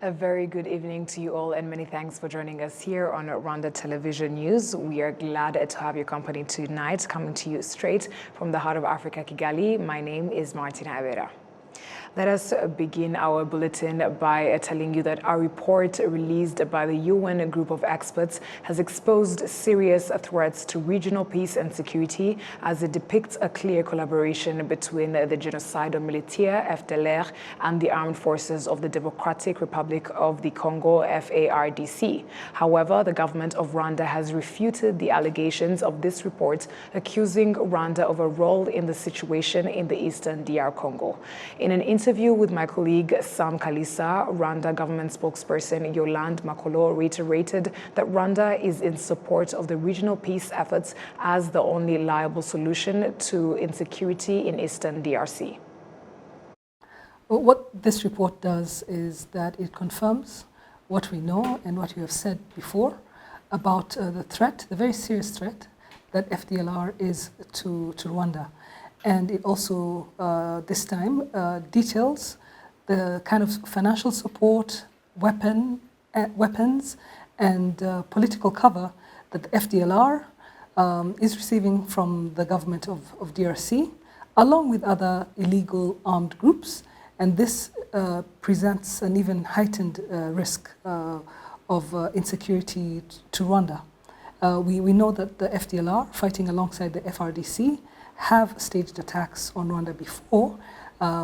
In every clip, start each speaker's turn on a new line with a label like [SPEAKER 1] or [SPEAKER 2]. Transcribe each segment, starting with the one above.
[SPEAKER 1] A very good evening to you all, and many thanks for joining us here on Rwanda Television News. We are glad to have your company tonight, coming to you straight from the heart of Africa, Kigali. My name is Martina Avera. Let us begin our bulletin by telling you that our report released by the UN group of experts has exposed serious threats to regional peace and security as it depicts a clear collaboration between the genocidal militia, FDLR, and the armed forces of the Democratic Republic of the Congo, FARDC. However, the government of Rwanda has refuted the allegations of this report, accusing Rwanda of a role in the situation in the eastern DR Congo. In an interview with my colleague Sam Kalisa, Rwanda government spokesperson Yolande Makolo reiterated that Rwanda is in support of the regional peace efforts as the only liable solution to insecurity in eastern DRC.
[SPEAKER 2] What this report does is that it confirms what we know and what we have said before about the threat, the very serious threat that FDLR is to Rwanda. And it also, this time, details the kind of financial support, weapons, and political cover that the FDLR is receiving from the government of DRC, along with other illegal armed groups. And this presents an even heightened risk of insecurity to Rwanda. We know that the FDLR, fighting alongside the FRDC, have staged attacks on Rwanda before.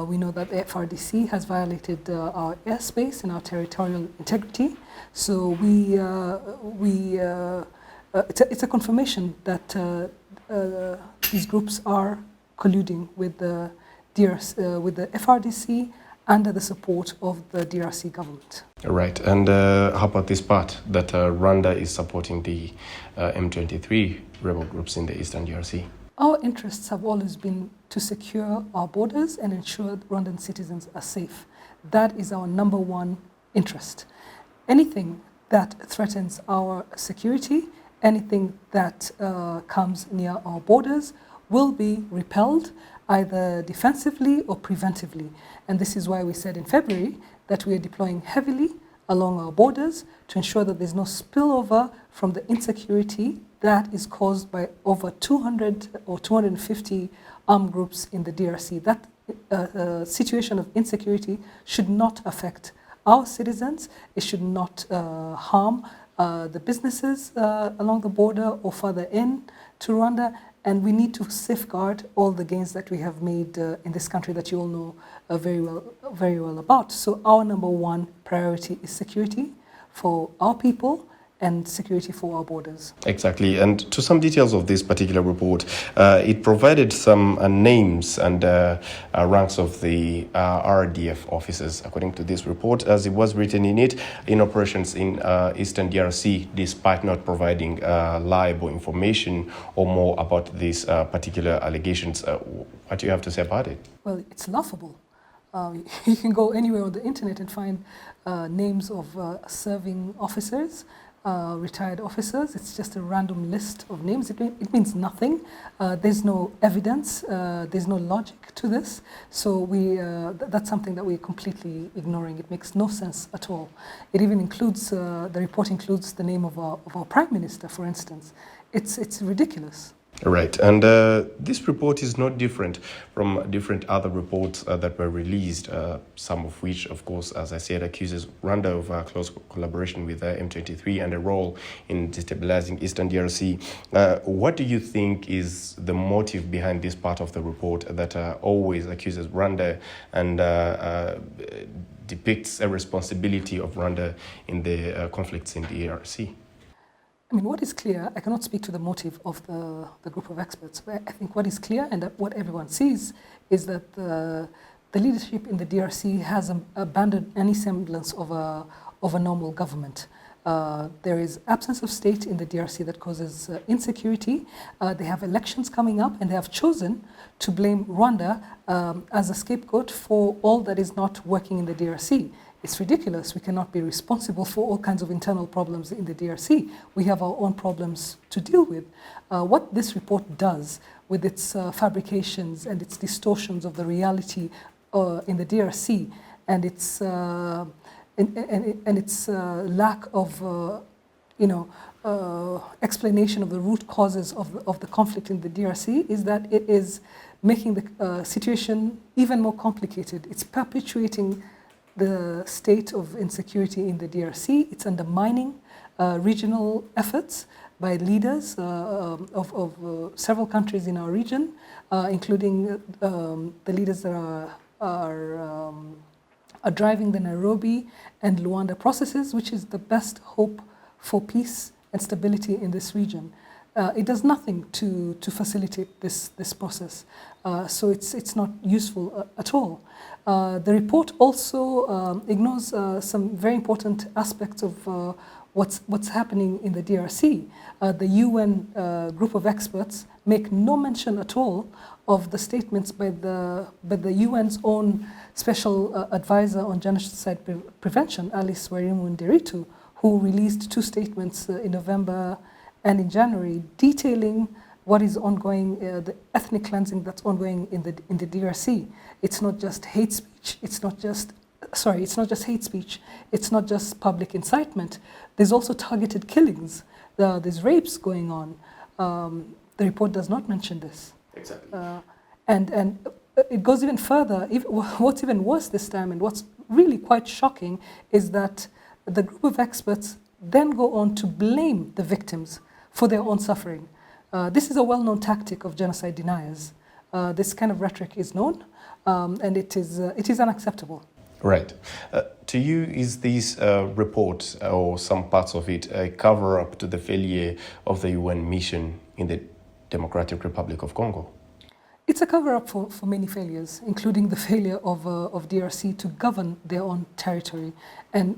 [SPEAKER 2] We know that the FRDC has violated our airspace and our territorial integrity. So it's a confirmation that these groups are colluding with the FRDC under the support of the DRC government.
[SPEAKER 3] Right, and how about this part that Rwanda is supporting the M23 rebel groups in the eastern DRC?
[SPEAKER 2] Our interests have always been to secure our borders and ensure that Rwandan citizens are safe. That is our number one interest. Anything that threatens our security, anything that comes near our borders will be repelled either defensively or preventively. And this is why we said in February that we are deploying heavily along our borders to ensure that there's no spillover from the insecurity that is caused by over 200 or 250 armed groups in the DRC. That situation of insecurity should not affect our citizens. It should not harm the businesses along the border or further in to Rwanda. And we need to safeguard all the gains that we have made in this country that you all know very well about. So our number one priority is security for our people and security for our borders.
[SPEAKER 3] Exactly, and to some details of this particular report, it provided some names and ranks of the RDF officers, according to this report, as it was written in it, in operations in eastern DRC, despite not providing liable information or more about these particular allegations. What do you have to say about it?
[SPEAKER 2] Well, it's laughable. You can go anywhere on the internet and find names of serving officers, retired officers. It's just a random list of names. It means nothing. There's no evidence. There's no logic to this. So that's something that we're completely ignoring. It makes no sense at all. It even includes, the report includes the name of our Prime Minister, for instance. It's ridiculous.
[SPEAKER 3] Right, and this report is not different from different other reports that were released, some of which, of course, as I said, accuses Rwanda of close collaboration with M23 and a role in destabilizing eastern DRC. What do you think is the motive behind this part of the report that always accuses Rwanda and depicts a responsibility of Rwanda in the conflicts in the DRC?
[SPEAKER 2] I mean, what is clear, I cannot speak to the motive of the group of experts, but I think what is clear and what everyone sees is that the leadership in the DRC has abandoned any semblance of a normal government. There is absence of state in the DRC that causes insecurity. They have elections coming up and they have chosen to blame Rwanda as a scapegoat for all that is not working in the DRC. It's ridiculous. We cannot be responsible for all kinds of internal problems in the DRC. We have our own problems to deal with. What this report does with its fabrications and its distortions of the reality in the DRC and its and its lack of explanation of the root causes of the conflict in the DRC is that it is making the situation even more complicated. It's perpetuating the state of insecurity in the DRC. It's undermining regional efforts by leaders of several countries in our region, including the leaders that are driving the Nairobi and Rwanda processes, which is the best hope for peace and stability in this region. It does nothing to facilitate this process, so it's not useful at all. The report also ignores some very important aspects of what's happening in the DRC. The UN group of experts make no mention at all of the statements by the UN's own special advisor on genocide prevention, Alice Wairimu Nderitu, who released 2 statements in November and in January, detailing what is ongoing, the ethnic cleansing that's ongoing in the DRC. It's not just hate speech. It's not just hate speech. It's not just public incitement. There's also targeted killings. There's rapes going on. The report does not mention this.
[SPEAKER 3] Exactly.
[SPEAKER 2] And it goes even further. What's even worse this time, and what's really quite shocking, is that the group of experts then go on to blame the victims for their own suffering. This is a well-known tactic of genocide deniers. This kind of rhetoric is known, and it is unacceptable.
[SPEAKER 3] Right. To you, is this report or some parts of it a cover-up to the failure of the UN mission in the Democratic Republic of Congo?
[SPEAKER 2] It's a cover-up for many failures, including the failure of DRC to govern their own territory. And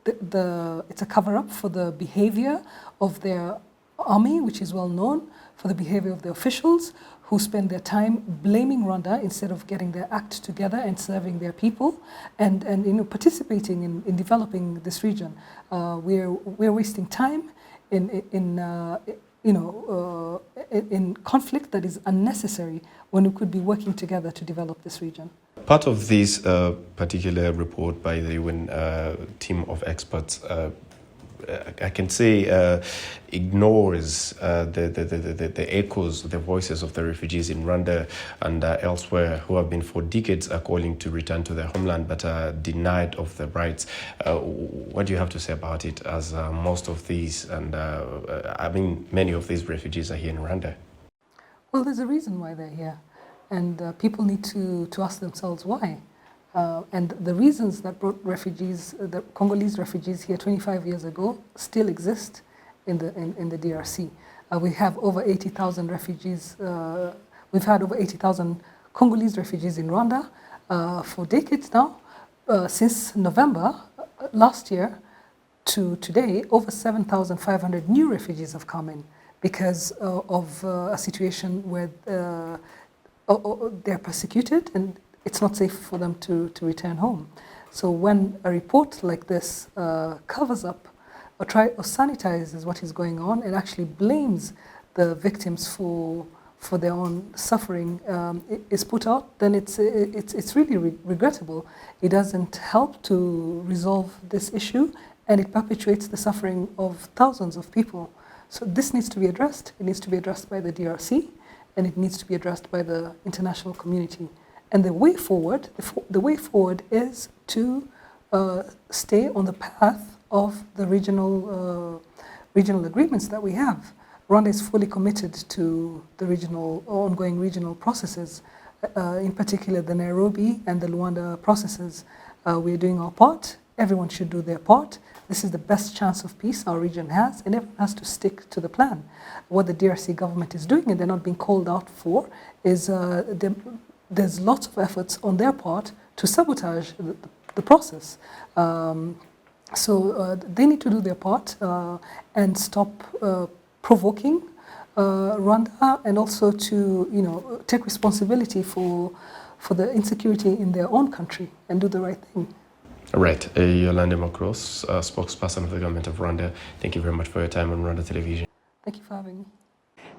[SPEAKER 2] it's a cover-up for the behavior of their army, which is well known, for the behavior of the officials who spend their time blaming Rwanda instead of getting their act together and serving their people and participating in developing this region. We're wasting time in conflict that is unnecessary when we could be working together to develop this region.
[SPEAKER 3] Part of this particular report by the UN team of experts, I can say, ignores the echoes, the voices of the refugees in Rwanda and elsewhere who have been for decades calling to return to their homeland but are denied of the rights. What do you have to say about it, as most of these, and many of these refugees are here in Rwanda?
[SPEAKER 2] Well, there's a reason why they're here, and people need to ask themselves why. And the reasons that brought refugees, the Congolese refugees here 25 years ago, still exist in the DRC. We have over 80,000 refugees. We've had over 80,000 Congolese refugees in Rwanda for decades now. Since November last year to today, over 7,500 new refugees have come in because of a situation where they're persecuted and it's not safe for them to return home. So when a report like this covers up or sanitizes what is going on and actually blames the victims for their own suffering is put out, then it's really regrettable. It doesn't help to resolve this issue, and it perpetuates the suffering of thousands of people. So this needs to be addressed. It needs to be addressed by the DRC, and it needs to be addressed by the international community. And the way forward is to stay on the path of the regional agreements that we have. Rwanda is fully committed to the ongoing regional processes, in particular the Nairobi and the Rwanda processes. We're doing our part. Everyone should do their part. This is the best chance of peace our region has, and everyone has to stick to the plan. What the DRC government is doing, and they're not being called out for, is there's lots of efforts on their part to sabotage the process. So they need to do their part and stop provoking Rwanda, and also to take responsibility for the insecurity in their own country and do the right thing.
[SPEAKER 3] Right. Yolande Macross, spokesperson of the government of Rwanda. Thank you very much for your time on Rwanda Television.
[SPEAKER 2] Thank you for having me.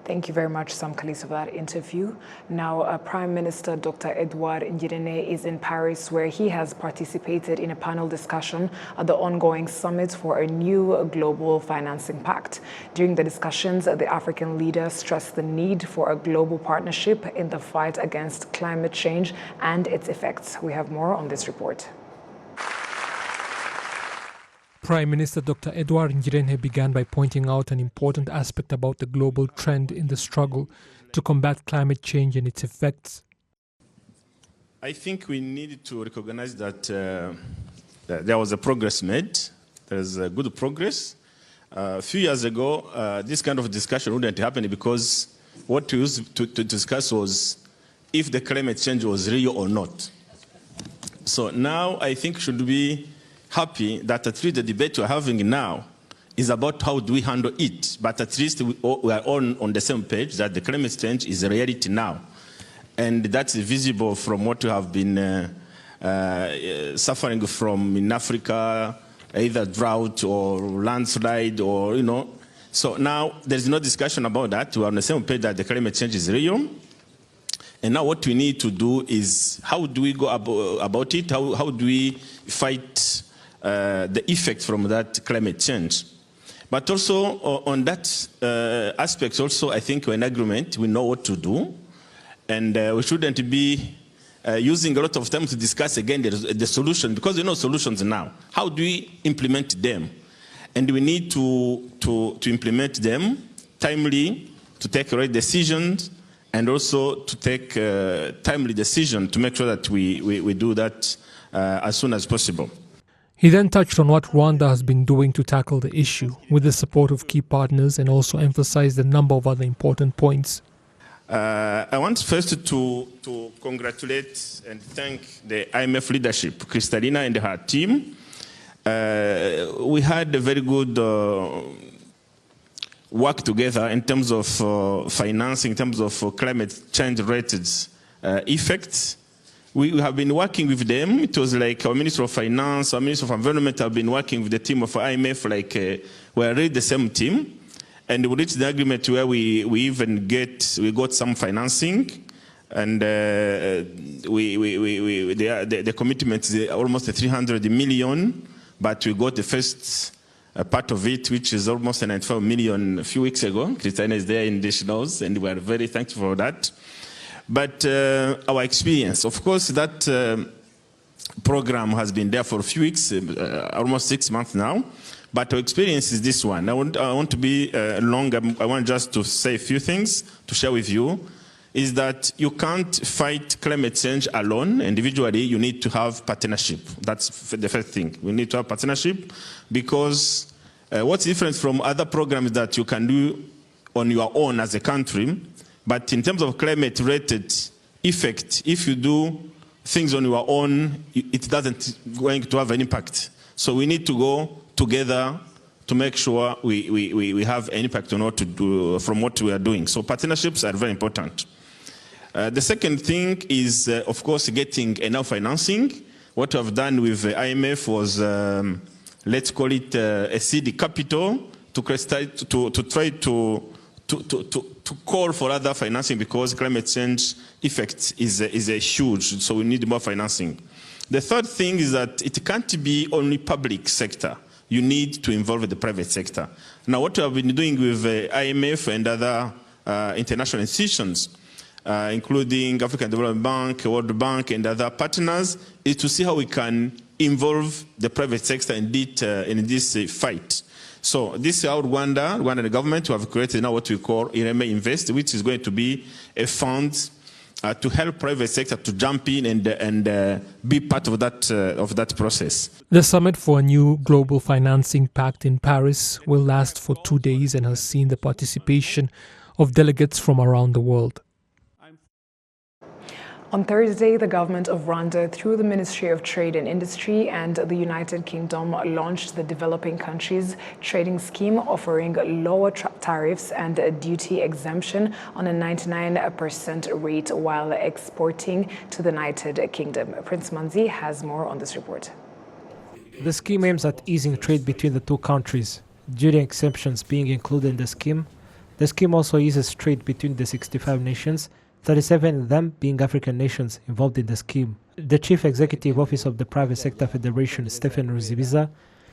[SPEAKER 1] Thank you very much, Sam Kalisa, for that interview. Now, Prime Minister Dr. Edouard Ngirente is in Paris, where he has participated in a panel discussion at the ongoing summit for a new global financing pact. During the discussions, the African leader stressed the need for a global partnership in the fight against climate change and its effects. We have more on this report.
[SPEAKER 4] Prime Minister Dr. Edouard Ngirente began by pointing out an important aspect about the global trend in the struggle to combat climate change and its effects.
[SPEAKER 5] I think we need to recognize that, that there was a progress made. There's a good progress. A few years ago, this kind of discussion wouldn't happen because what we used to discuss was if the climate change was real or not. So now I think should be happy that at least the debate we're having now is about how do we handle it, but at least we are all on the same page that the climate change is a reality now. And that's visible from what we have been suffering from in Africa, either drought or landslide or, So now there's no discussion about that. We're on the same page that the climate change is real. And now what we need to do is how do we go about it? How do we fight the effect from that climate change? But also on that aspect also, I think we're in agreement, we know what to do. And we shouldn't be using a lot of time to discuss again the solution, because we know solutions now. How do we implement them? And we need to implement them timely, to take right decisions, and also to take timely decision to make sure that we do that as soon as possible.
[SPEAKER 4] He then touched on what Rwanda has been doing to tackle the issue with the support of key partners, and also emphasized a number of other important points.
[SPEAKER 5] I want first to congratulate and thank the IMF leadership, Kristalina and her team. We had a very good work together in terms of financing, in terms of climate change-related effects. We have been working with them. It was like our Minister of Finance, our Minister of Environment have been working with the team of IMF, like we're really the same team. And we reached the agreement where we got some financing. And the commitment is almost 300 million, but we got the first part of it, which is almost 95 million a few weeks ago. Christina is there in the shows, and we are very thankful for that. But our experience, of course, that program has been there for a few weeks, almost 6 months now. But our experience is this one. I want to be long. I want just to say a few things to share with you. Is that you can't fight climate change alone. Individually, you need to have partnership. That's the first thing. We need to have partnership because what's different from other programs that you can do on your own as a country, but in terms of climate-related effect, if you do things on your own, it doesn't going to have an impact. So we need to go together to make sure we have an impact on what to do from what we are doing. So partnerships are very important. The second thing is, of course, getting enough financing. What we have done with IMF was, let's call it a seed capital to try to call for other financing, because climate change effect is a huge, so we need more financing. The third thing is that it can't be only public sector. You need to involve the private sector. Now, what we have been doing with IMF and other international institutions, including African Development Bank, World Bank, and other partners, is to see how we can involve the private sector in this fight. So this is how Rwanda and the government have created now what we call Ireme Invest, which is going to be a fund to help private sector to jump in and be part of that process.
[SPEAKER 4] The summit for a new global financing pact in Paris will last for 2 days and has seen the participation of delegates from around the world.
[SPEAKER 1] On Thursday, the government of Rwanda, through the Ministry of Trade and Industry and the United Kingdom, launched the Developing Countries Trading Scheme, offering lower tariffs and a duty exemption on a 99% rate while exporting to the United Kingdom. Prince Manzi has more on this report.
[SPEAKER 6] The scheme aims at easing trade between the two countries. Duty exemptions being included in the scheme
[SPEAKER 4] The scheme also eases trade between the 65 nations, 37 of them being African nations involved in the scheme. The Chief Executive Officer of the Private Sector Federation, Stephen Ruzibiza,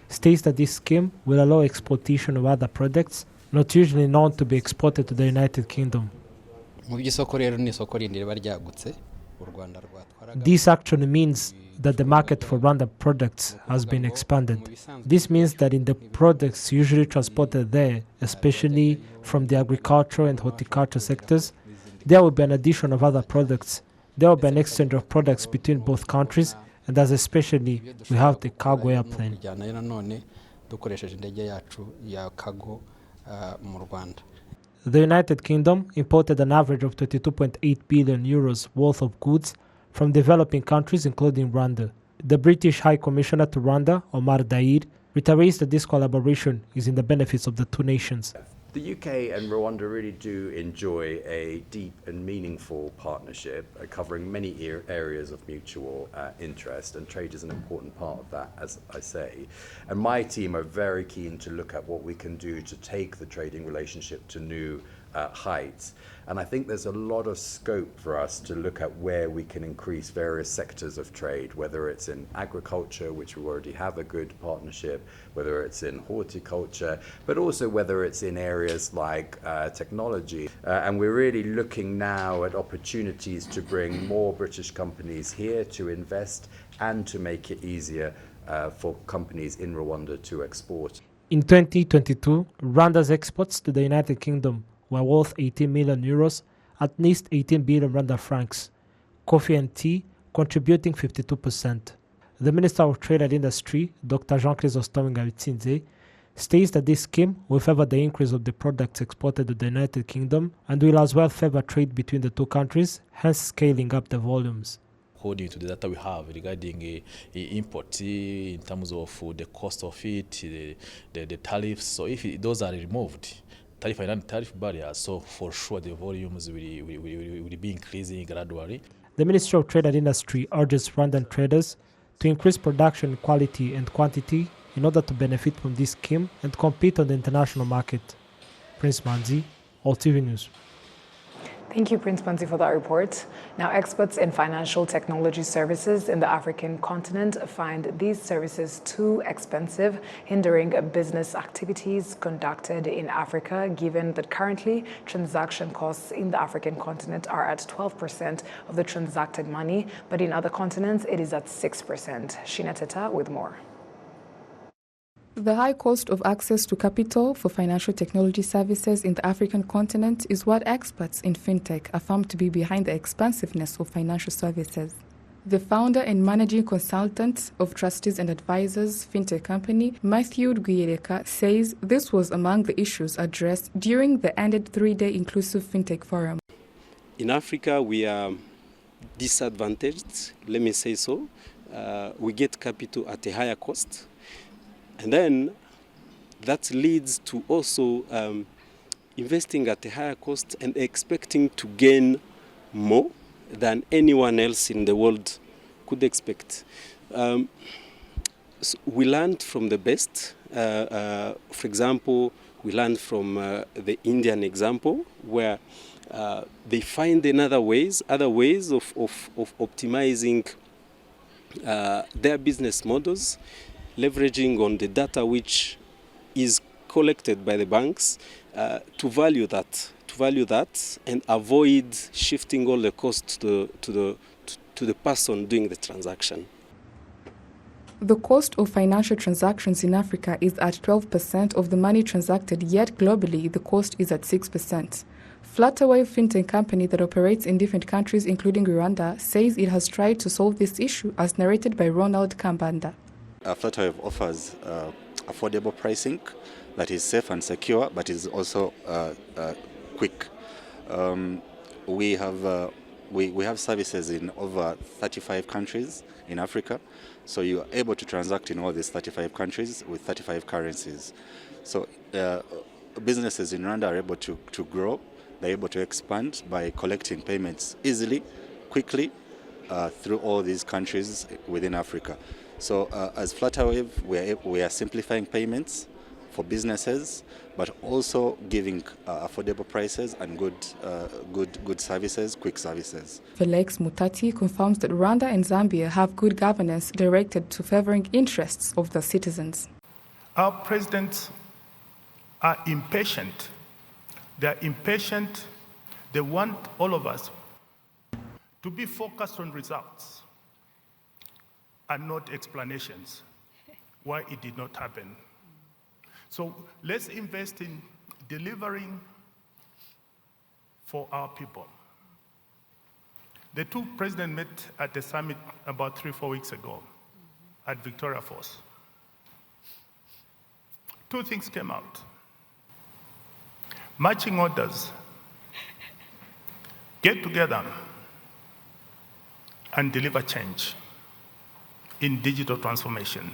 [SPEAKER 4] states that this scheme will allow exportation of other products not usually known to be exported to the United Kingdom. This actually means that the market for Rwanda products has been expanded. This means that in the products usually transported there, especially from the agriculture and horticulture sectors, there will be an addition of other products. There will be an exchange of products between both countries, and as especially we have the cargo airplane. The United Kingdom imported an average of 22.8 billion euros worth of goods from developing countries, including Rwanda. The British High Commissioner to Rwanda, Omar Dair, reiterates that this collaboration is in the benefits of the two nations.
[SPEAKER 6] The UK and Rwanda really do enjoy a deep and meaningful partnership covering many areas of mutual interest, and trade is an important part of that, as I say. And my team are very keen to look at what we can do to take the trading relationship to new heights. And I think there's a lot of scope for us to look at where we can increase various sectors of trade, whether it's in agriculture, which we already have a good partnership, whether it's in horticulture, but also whether it's in areas like technology. And we're really looking now at opportunities to bring more British companies here to invest and to make it easier for companies in Rwanda to export.
[SPEAKER 4] In 2022, Rwanda's exports to the United Kingdom were worth 18 million euros, at least 18 billion Rwanda francs, coffee and tea contributing 52%. The Minister of Trade and Industry, Dr. Jean-Chrysostome Ngabitsinze, states that this scheme will favor the increase of the products exported to the United Kingdom and will as well favor trade between the two countries, hence scaling up the volumes.
[SPEAKER 7] According to the data we have regarding import in terms of the cost of it, the tariffs, so if those are removed, tariff and tariff barriers, so for sure the volumes will be increasing gradually.
[SPEAKER 4] The Ministry of Trade and Industry urges Rwandan traders to increase production quality and quantity in order to benefit from this scheme and compete on the international market. Prince Manzi, RwandaTV News.
[SPEAKER 1] Thank you, Prince Manzi, for that report. Now, experts in financial technology services in the African continent find these services too expensive, hindering business activities conducted in Africa, given that currently transaction costs in the African continent are at 12% of the transacted money, but in other continents it is at 6%. Shina Teta with more.
[SPEAKER 8] The high cost of access to capital for financial technology services in the African continent is what experts in fintech affirm to be behind the expensiveness of financial services. The founder and managing consultant of Trustees and Advisors fintech company, Matthew Guillereka, says this was among the issues addressed during the ended 3-day inclusive fintech forum.
[SPEAKER 9] In Africa, we are disadvantaged, let me say so. We get capital at a higher cost. And then that leads to also investing at a higher cost and expecting to gain more than anyone else in the world could expect. So we learned from the best. For example, we learned from the Indian example, where they find other ways of optimizing their business models, leveraging on the data which is collected by the banks to value that and avoid shifting all the costs to the person doing the transaction.
[SPEAKER 8] The cost of financial transactions in Africa is at 12% of the money transacted, yet globally the cost is at 6%. Flutterwave fintech company that operates in different countries including Rwanda says it has tried to solve this issue, as narrated by Ronald Kambanda.
[SPEAKER 10] Flutterwave offers affordable pricing that is safe and secure, but is also quick. We have services in over 35 countries in Africa, so you are able to transact in all these 35 countries with 35 currencies. So businesses in Rwanda are able to grow. They're able to expand by collecting payments easily, quickly, through all these countries within Africa. So as Flutterwave, we are simplifying payments for businesses, but also giving affordable prices and good services, quick services.
[SPEAKER 8] Felix Mutati confirms that Rwanda and Zambia have good governance directed to favoring interests of the citizens.
[SPEAKER 11] Our presidents are impatient. They are impatient. They want all of us to be focused on results and not explanations why it did not happen. So let's invest in delivering for our people. The two presidents met at the summit about 3-4 weeks ago at Victoria Falls. Two things came out. Marching orders, get together and deliver change in digital transformation.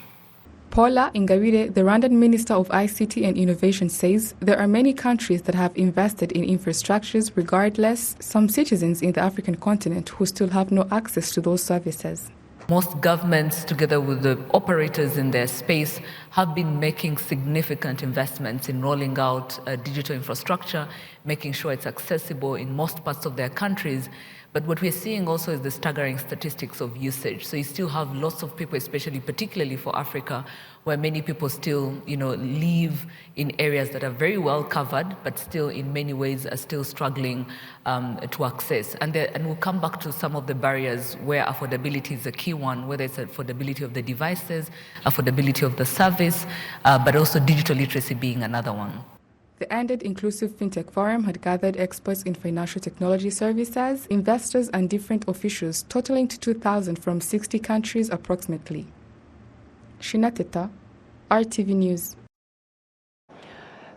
[SPEAKER 8] Paula Ingabire, the Rwandan Minister of ICT and Innovation, says there are many countries that have invested in infrastructures. Regardless, some citizens in the African continent who still have no access to those services.
[SPEAKER 12] Most governments, together with the operators in their space, have been making significant investments in rolling out digital infrastructure, making sure it's accessible in most parts of their countries. But what we're seeing also is the staggering statistics of usage. So you still have lots of people, especially particularly for Africa, where many people still, live in areas that are very well covered, but still in many ways are still struggling to access. And we'll come back to some of the barriers where affordability is a key one, whether it's affordability of the devices, affordability of the service, but also digital literacy being another one.
[SPEAKER 8] The ended Inclusive FinTech Forum had gathered experts in financial technology services, investors, and different officials, totaling to 2,000 from 60 countries approximately. Shinateta, RTV News.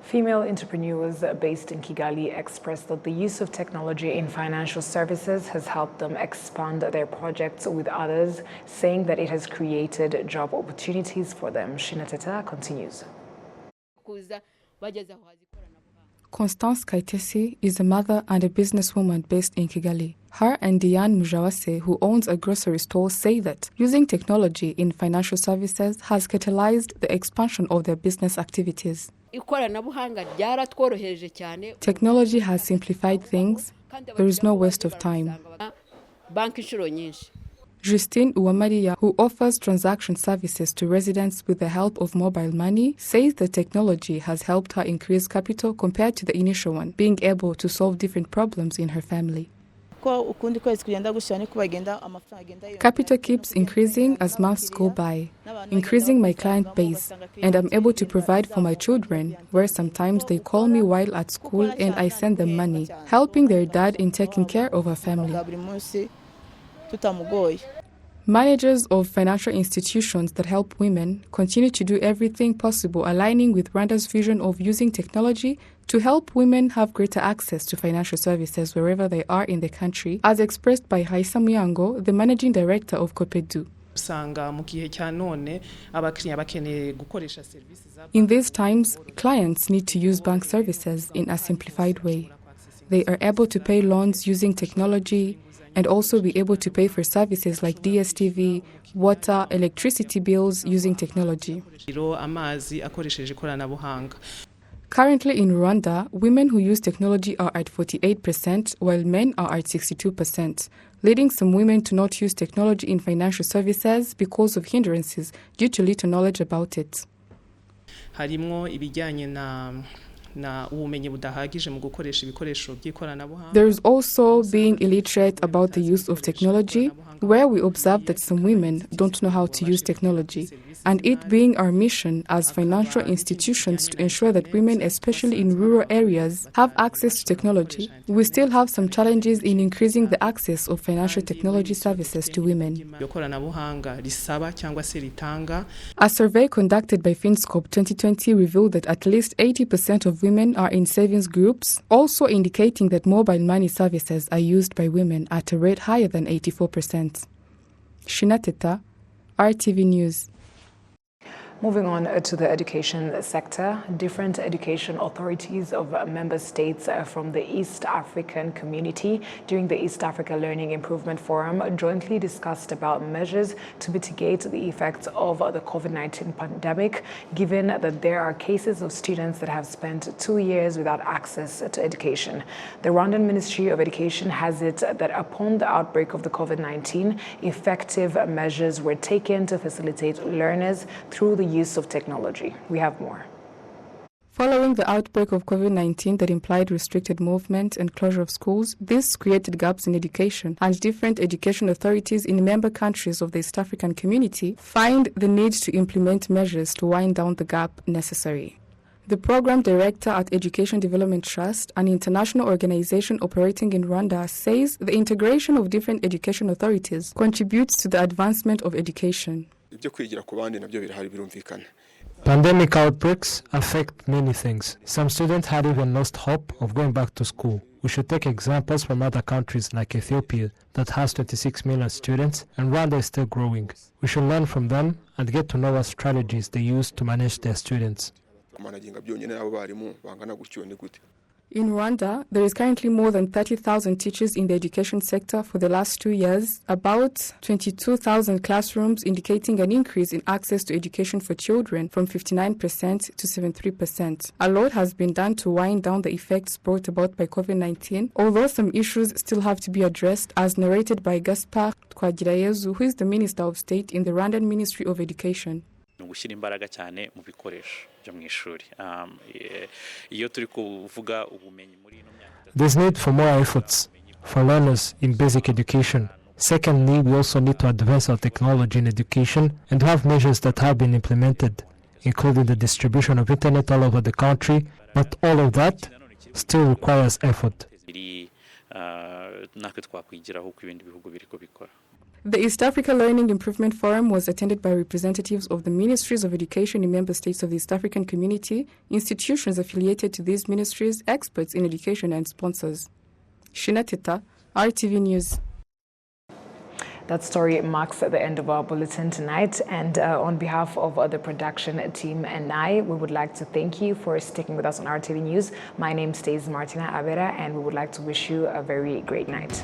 [SPEAKER 1] Female entrepreneurs based in Kigali expressed that the use of technology in financial services has helped them expand their projects with others, saying that it has created job opportunities for them. Shinateta continues.
[SPEAKER 8] Constance Kaitesi is a mother and a businesswoman based in Kigali. Her and Diane Mujawase, who owns a grocery store, say that using technology in financial services has catalyzed the expansion of their business activities. Technology has simplified things. There is no waste of time. Justine Uwamariya, who offers transaction services to residents with the help of mobile money, says the technology has helped her increase capital compared to the initial one, being able to solve different problems in her family. Capital keeps increasing as months go by, increasing my client base, and I'm able to provide for my children, where sometimes they call me while at school and I send them money, helping their dad in taking care of our family. Managers of financial institutions that help women continue to do everything possible, aligning with Rwanda's vision of using technology to help women have greater access to financial services wherever they are in the country, as expressed by Haisa Muyango, the managing director of Copedu. In these times, clients need to use bank services in a simplified way. They are able to pay loans using technology, and also be able to pay for services like DSTV, water, electricity bills using technology. Currently in Rwanda, women who use technology are at 48%, while men are at 62%, leading some women to not use technology in financial services because of hindrances due to little knowledge about it. There is also being illiterate about the use of technology, where we observe that some women don't know how to use technology, and it being our mission as financial institutions to ensure that women, especially in rural areas, have access to technology. We still have some challenges in increasing the access of financial technology services to women. A survey conducted by Finscope 2020 revealed that at least 80% of women are in savings groups, also indicating that mobile money services are used by women at a rate higher than 84%. Shinateta, RTV News.
[SPEAKER 1] Moving on to the education sector, different education authorities of member states from the East African community during the East Africa Learning Improvement Forum jointly discussed about measures to mitigate the effects of the COVID-19 pandemic, given that there are cases of students that have spent 2 years without access to education. The Rwandan Ministry of Education has it that upon the outbreak of the COVID-19, effective measures were taken to facilitate learners through the use of technology. We have more.
[SPEAKER 8] Following the outbreak of COVID-19 that implied restricted movement and closure of schools, this created gaps in education, and different education authorities in member countries of the East African community find the need to implement measures to wind down the gap necessary. The program director at Education Development Trust, an international organization operating in Rwanda, says the integration of different education authorities contributes to the advancement of education.
[SPEAKER 4] Pandemic outbreaks affect many things. Some students had even lost hope of going back to school. We should take examples from other countries like Ethiopia that has 26 million students, and Rwanda is still growing. We should learn from them and get to know what strategies they use to manage their students.
[SPEAKER 8] In Rwanda, there is currently more than 30,000 teachers in the education sector for the last 2 years, about 22,000 classrooms, indicating an increase in access to education for children from 59% to 73%. A lot has been done to wind down the effects brought about by COVID-19, although some issues still have to be addressed, as narrated by Gaspard Twagirayezu, who is the Minister of State in the Rwandan Ministry of Education.
[SPEAKER 13] Gushyira imbaraga cyane mu bikoresho byo mu ishuri. Iyo turi kuvuga ubumenyi muri ino myaka.
[SPEAKER 4] There's need for more efforts for learners in basic education. Secondly, we also need to advance our technology in education and have measures that have been implemented, including the distribution of internet all over the country, but all of that still requires effort.
[SPEAKER 8] The East Africa Learning Improvement Forum was attended by representatives of the Ministries of Education in member states of the East African community, institutions affiliated to these ministries, experts in education, and sponsors. Shina Teta, RTV News.
[SPEAKER 1] That story marks the end of our bulletin tonight, and on behalf of the production team and I, we would like to thank you for sticking with us on RTV News. My name stays Martina Avera, and we would like to wish you a very great night.